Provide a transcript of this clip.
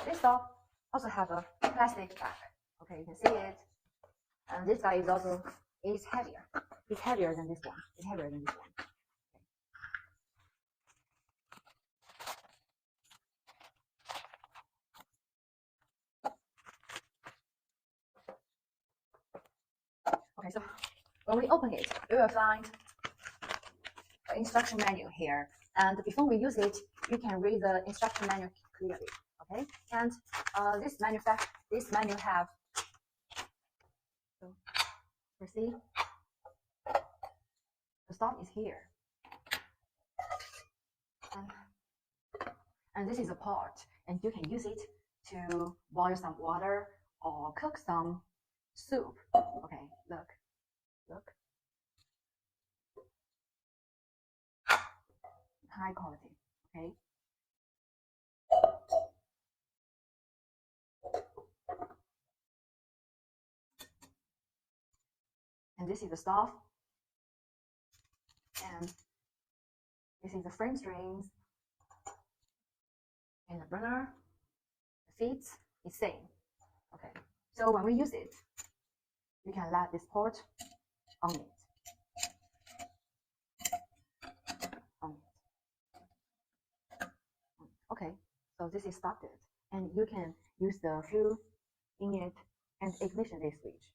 This stove also have a plastic back. Okay, you can see it. And this guy is also heavier. It's heavier than this one. It's heavier than this one. Okay, so when we open it, we will find the instruction manual here. And before we use it, you can read the instruction manual clearly. Okay, and this manual have. So you see, the stove is here, and this is a pot, and you can use it to boil some water or cook some soup. Okay, look. High quality. Okay. And this is the stove, and this is the frame strings, and the burner, the feet is same. Okay, so when we use it, you can let this pot on it. Okay, so this is started, and you can use the fuel in it and ignition this switch.